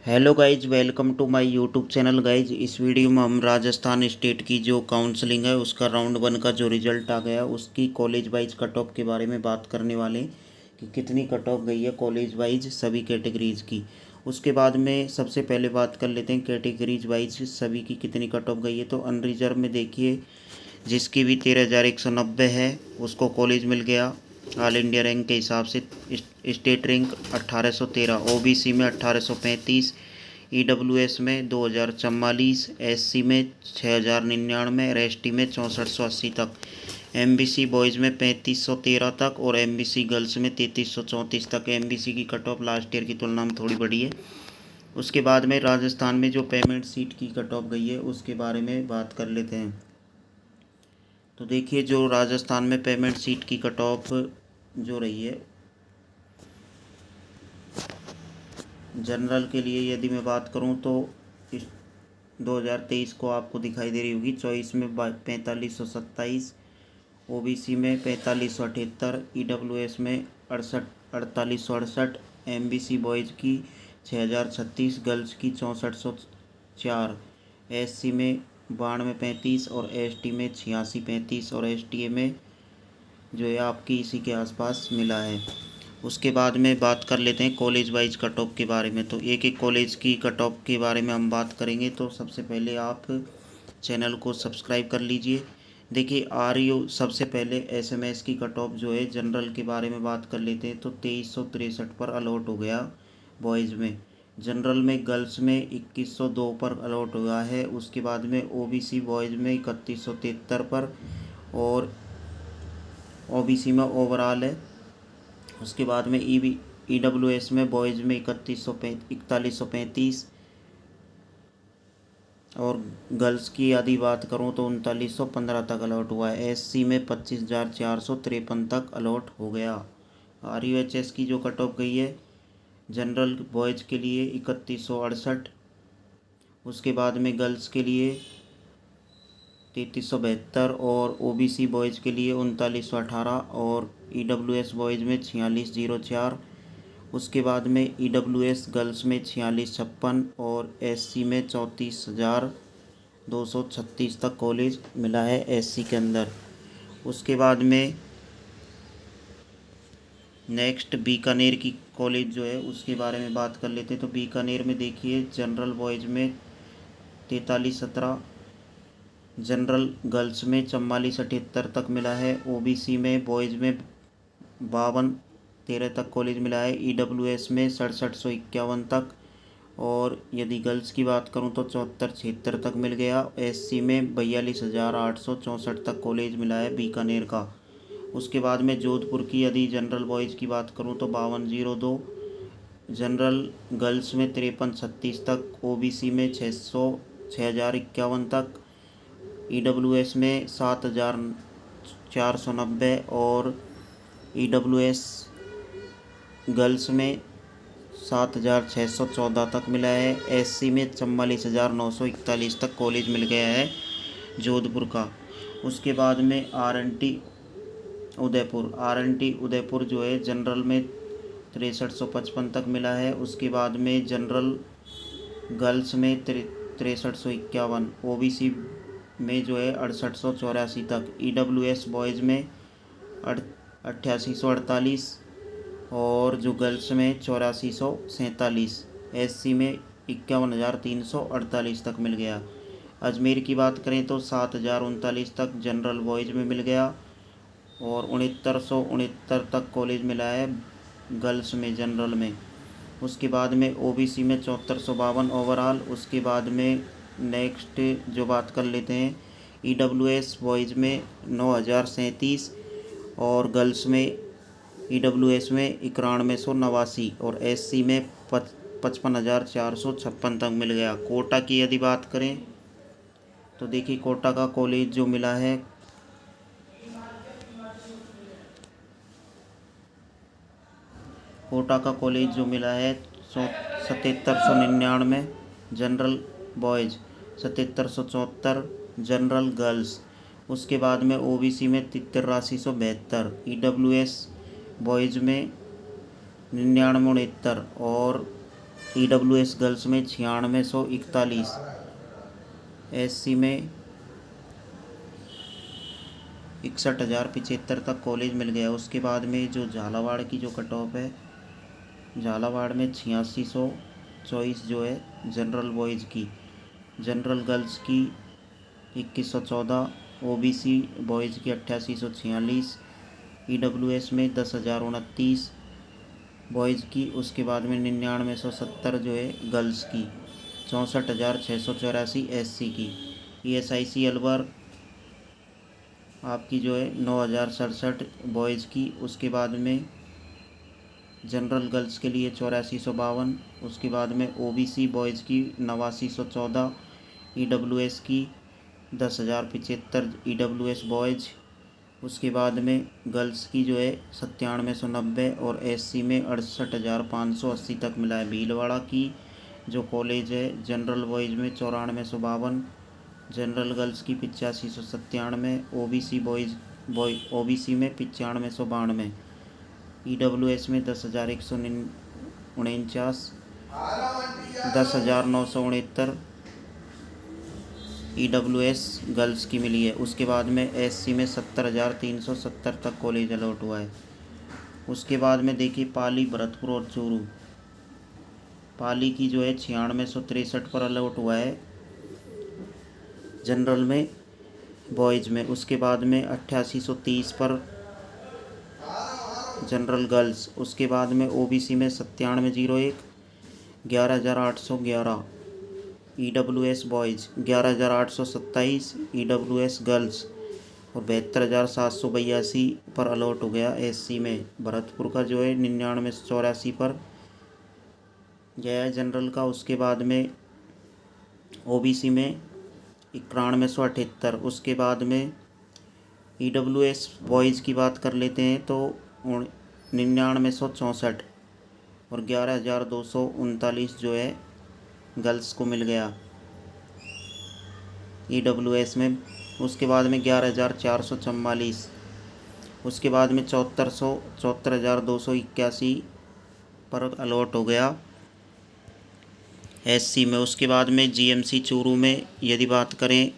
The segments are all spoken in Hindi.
Hello guys, welcome to my YouTube channel guys. इस वीडियो में हम राजस्थान स्टेट की जो काउंसलिंग है उसका राउंड 1 का जो रिज़ल्ट आ गया उसकी कॉलेज वाइज कट ऑफ के बारे में बात करने वाले हैं कि कितनी कट ऑफ गई है कॉलेज वाइज सभी कैटेगरीज़ की। उसके बाद में सबसे पहले बात कर लेते हैं कैटेगरीज वाइज सभी की कितनी कट ऑफ गई है। तो अनरिजर्व में देखिए, जिसकी भी 13,190 है उसको कॉलेज मिल गया ऑल इंडिया रैंक के हिसाब से। स्टेट रैंक 1813, ओबीसी में 1835, ईडब्ल्यूएस में 2044, एससी में 6099 और एसटी में 6480 तक, एमबीसी बॉयज़ में 3513 तक और एमबीसी गर्ल्स में 3334 तक। एमबीसी की कट ऑफ लास्ट ईयर की तुलना में थोड़ी बढ़ी है। उसके बाद में राजस्थान में जो पेमेंट सीट की कट ऑफ गई है उसके बारे में बात कर लेते हैं। तो देखिए, जो राजस्थान में पेमेंट सीट की कट ऑफ जो रही है जनरल के लिए यदि मैं बात करूं तो इस 2023 को आपको दिखाई दे रही होगी। चॉइस में 4527, ओबीसी में 4578, ईडब्ल्यूएस में 4868, एमबीसी बॉयज़ की 6036, गर्ल्स की 6404, एससी में 9235 और एसटी में 8635 और एसटीए में जो है आपकी इसी के आसपास मिला है। उसके बाद में बात कर लेते हैं कॉलेज वाइज कट ऑफ के बारे में। तो एक एक कॉलेज की कट ऑफ के बारे में हम बात करेंगे। तो सबसे पहले आप चैनल को सब्सक्राइब कर लीजिए। देखिए, सबसे पहले एसएमएस की कट ऑफ जो है जनरल के बारे में बात कर लेते हैं। तो 2363 पर अलॉट हो गया बॉयज़ में। जनरल में गर्ल्स में 2102 पर अलॉट हुआ है। उसके बाद में ओबीसी बॉयज़ में 3173 पर और ओबीसी में ओवरऑल है। उसके बाद में ईडब्ल्यूएस में बॉयज़ में 4135 और गर्ल्स की यदि बात करूं तो 3915 तक अलॉट हुआ है। एससी में 25,453 तक अलॉट हो गया। आरयूएचएस की जो कट ऑफ गई है जनरल बॉयज़ के लिए 3168, उसके बाद में गर्ल्स के लिए 3372 और ओबीसी बॉयज़ के लिए 3918 और ईडब्ल्यूएस बॉयज़ में 4604। उसके बाद में ईडब्ल्यूएस गर्ल्स में 4656 और एससी में 34,236 तक कॉलेज मिला है एससी के अंदर। उसके बाद में नेक्स्ट बीकानेर की कॉलेज जो है उसके बारे में बात कर लेते हैं। तो बीकानेर में देखिए, जनरल बॉयज़ में 4317, जनरल गर्ल्स में 4478 तक मिला है। ओबीसी में बॉयज़ में 5213 तक कॉलेज मिला है। ईडब्ल्यूएस में 6751 तक और यदि गर्ल्स की बात करूं तो 7476 तक मिल गया। एससी में 42,864 तक कॉलेज मिला है बीकानेर का। उसके बाद में जोधपुर की यदि जनरल बॉयज़ की बात करूं तो 5202, जनरल गर्ल्स में 5336 तक, ओबीसी में 6051 तक, ईडब्ल्यूएस में 7490 और ईडब्ल्यूएस गर्ल्स में 7614 तक मिला है। एससी में 44,941 तक कॉलेज मिल गया है जोधपुर का। उसके बाद में आरएनटी उदयपुर जो है जनरल में 6355 तक मिला है। उसके बाद में जनरल गर्ल्स में 6351, ओबीसी में जो है 6884 तक, ईडब्ल्यूएस बॉयज़ में 8848 और जो गर्ल्स में 8447, एससी में 51,348 तक मिल गया। अजमेर की बात करें तो 7039 तक जनरल बॉयज़ में मिल गया और 6969 तक कॉलेज मिला है गर्ल्स में जनरल में। उसके बाद में ओबीसी में 7452 ओवरऑल। उसके बाद में नेक्स्ट जो बात कर लेते हैं, ईडब्ल्यूएस बॉयज़ में 9037 और गर्ल्स में ईडब्ल्यूएस में 9189 और एससी में 55,456 तक मिल गया। कोटा की यदि बात करें तो देखिए, कोटा का कॉलेज जो मिला है कोटा का कॉलेज जो मिला है 7799, जनरल बॉयज़ 7774, जनरल गर्ल्स। उसके बाद में ओबीसी में 8372, ईडब्ल्यूएस बॉयज़ में 9969 और EWS गर्ल्स में 9641, SC में 61,075 तक कॉलेज मिल गया। उसके बाद में जो झालावाड़ की जो कट ऑफ है, झालावाड़ में 8624 जो है जनरल बॉयज़ की, जनरल गर्ल्स की 2114, OBC बॉयज़ की 8846, EWS में 10,029 बॉयज़ की। उसके बाद में 9970 जो है गर्ल्स की, 64,684 SC की। ESIC अलवर आपकी जो है 9,067 बॉयज़ की। उसके बाद में जनरल गर्ल्स के लिए 8452, उसके बाद में OBC बॉयज़ की 8914, EWS की 10,075 EWS बॉयज़। उसके बाद में गर्ल्स की जो है 9790 और SC में 68,580 तक मिला है। भीलवाड़ा की जो कॉलेज है जनरल बॉयज़ में 9452, जनरल गर्ल्स की 8597, OBC में 9592, EWS में 10,149, 10,969 EWS गर्ल्स की मिली है। उसके बाद में SC में 70,370 तक कॉलेज अलॉट हुआ है। उसके बाद में देखिए पाली, भरतपुर और चूरू, पाली की जो है 9663 पर अलॉट हुआ है जनरल में बॉयज़ में। उसके बाद में 8830 पर जनरल गर्ल्स। उसके बाद में OBC में 9701, 11,811 EWS बॉयज़, 11,827 EWS गर्ल्स और 72,782 पर अलॉट हो गया SC में। भरतपुर का जो है 9984 पर गया है जनरल का। उसके बाद में OBC में 9178। उसके बाद में EWS बॉयज़ की बात कर लेते हैं तो 9964 और 11,239 जो है गर्ल्स को मिल गया EWS में। उसके बाद में 11,444, उसके बाद में 74,281 पर अलॉट हो गया SC में। उसके बाद में GMC चूरू में यदि बात करें,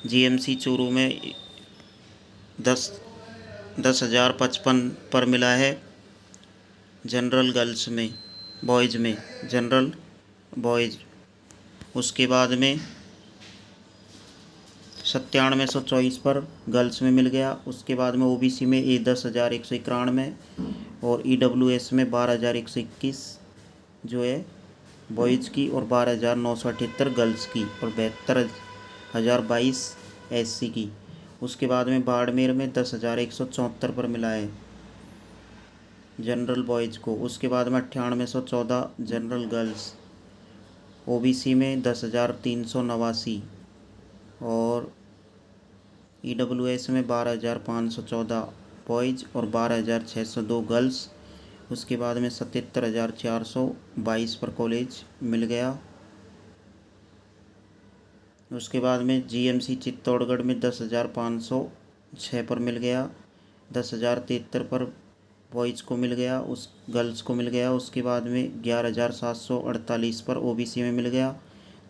GMC चूरू में 10,055 पर मिला है जनरल गर्ल्स में, बॉयज़ में, जनरल बॉयज़। उसके बाद में 9724 पर गर्ल्स में मिल गया। उसके बाद में OBC में 10,191 और EWS में 12,121 जो है बॉयज़ की और 12,978 गर्ल्स की और 72,022 SC की। उसके बाद में बाड़मेर में 10,174 पर मिला है जनरल बॉयज़ को। उसके बाद में 9814 जनरल गर्ल्स, OBC में 10,389 और EWS में 12,514 बॉयज़ और 12,602 गर्ल्स। उसके बाद में 77,422 पर कॉलेज मिल गया। उसके बाद में GMC चित्तौड़गढ़ में 10,506 पर मिल गया, 10,073 पर बॉयज़ को मिल गया, उस गर्ल्स को मिल गया। उसके बाद में 11,748 पर OBC में मिल गया,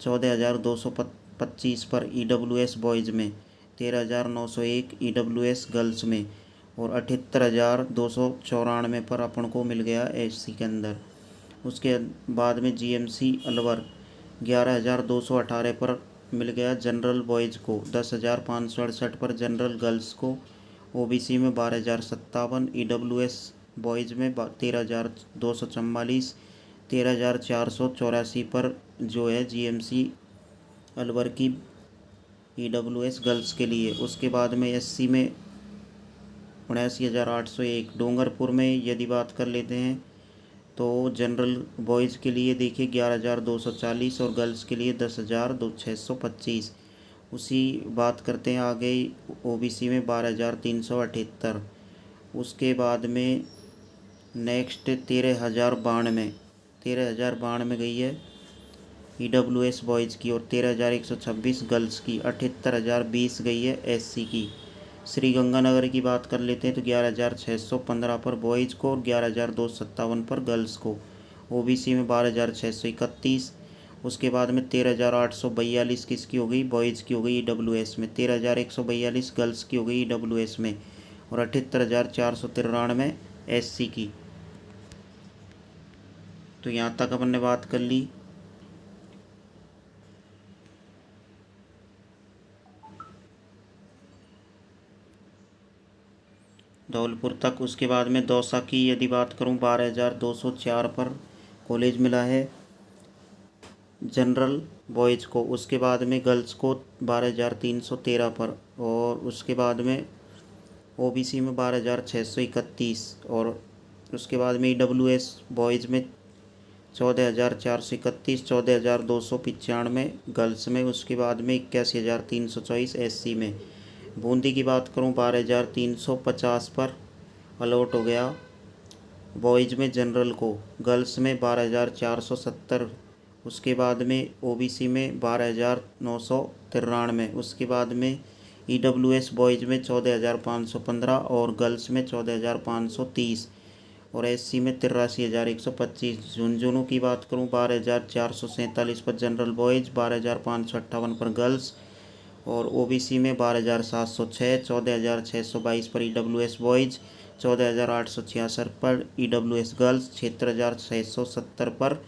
14,225 पर EWS बॉयज़ में, 13,901 EWS गर्ल्स में और 78,294 पर अपन को मिल गया SC के अंदर। उसके बाद में GMC अलवर 11,218 पर मिल गया जनरल बॉयज़ को, 10,568 पर जनरल गर्ल्स को, OBC में 12,057, EWS बॉयज़ में 13,244, 13,484 पर जो है GMC अलवर की EWS गर्ल्स के लिए। उसके बाद में SC में 79,801। डूंगरपुर में यदि बात कर लेते हैं तो जनरल बॉयज़ के लिए देखिए 11,240 और गर्ल्स के लिए 10,625। उसी बात करते हैं आगे OBC में 12,378। उसके बाद में नेक्स्ट 13,092 गई है EWS बॉयज़ की और 13,126 गर्ल्स की, 78,020 गई है SC की। श्रीगंगानगर की बात कर लेते हैं तो 11,615 पर बॉयज़ को और 11,257 पर गर्ल्स को, ओबीसी में 12,631। उसके बाद में 13,842 किसकी हो गई, बॉयज़ की हो गई ईडब्ल्यूएस में। 13,142 गर्ल्स की हो गई ईडब्ल्यूएस में। और 78,493 एससी की। तो यहाँ तक अपन ने बात कर ली। धौलपुर तक। उसके बाद में दौसा की यदि बात करूँ 12,204 पर कॉलेज मिला है जनरल बॉयज़ को। उसके बाद में गर्ल्स को 12,313 पर। और उसके बाद में ओबीसी में 12,631। और उसके बाद में ईडब्ल्यूएस बॉयज़ में 14,431, 14,295 गर्ल्स में। उसके बाद में 81,324 एससी में। बूंदी की बात करूं 12,350 पर अलॉट हो गया बॉयज़ में जनरल को। गर्ल्स में 12,470। उसके बाद में ओबीसी में 12,993। उसके बाद में ईडब्ल्यूएस बॉयज़ में 14,515 और गर्ल्स में 14,530 और एससी में 83,125। झुंझुनू की बात करूं 12,447 पर जनरल बॉयज़, 12,558 पर गर्ल्स और ओबीसी में 12,706, 14,622 पर ईडब्ल्यूएस बॉयज़, 14,866 पर ईडब्ल्यूएस गर्ल्स, 76,670 पर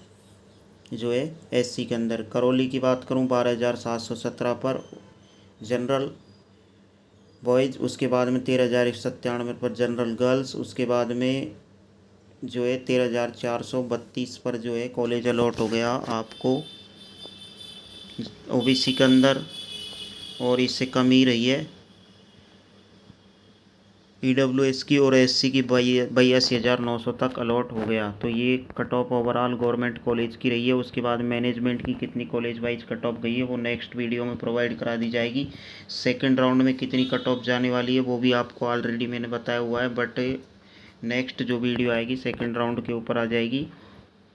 जो है एससी के अंदर। करौली की बात करूं 12,717 पर जनरल बॉयज़। उसके बाद में 13,197 पर जनरल गर्ल्स। उसके बाद में जो है 13,432 पर जो है कॉलेज अलॉट हो गया आपको ओबीसी के अंदर, और इससे कम ही रही है ईडब्ल्यूएस की। और एससी की 82,900 तक अलॉट हो गया। तो ये cut off overall government college की रही है। उसके बाद मैनेजमेंट की कितनी कॉलेज वाइज कट ऑफ गई है वो नेक्स्ट वीडियो में प्रोवाइड करा दी जाएगी। सेकंड राउंड में कितनी कट ऑफ जाने वाली है वो भी आपको ऑलरेडी मैंने बताया हुआ है, बट नेक्स्ट जो वीडियो आएगी सेकंड राउंड के ऊपर आ जाएगी,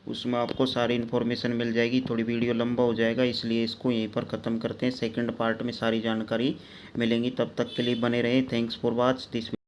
उसमें आपको सारी इन्फॉर्मेशन मिल जाएगी। थोड़ी वीडियो लंबा हो जाएगा इसलिए इसको यहीं पर ख़त्म करते हैं। सेकंड पार्ट में सारी जानकारी मिलेंगी। तब तक के लिए बने रहें। Thanks for watch this.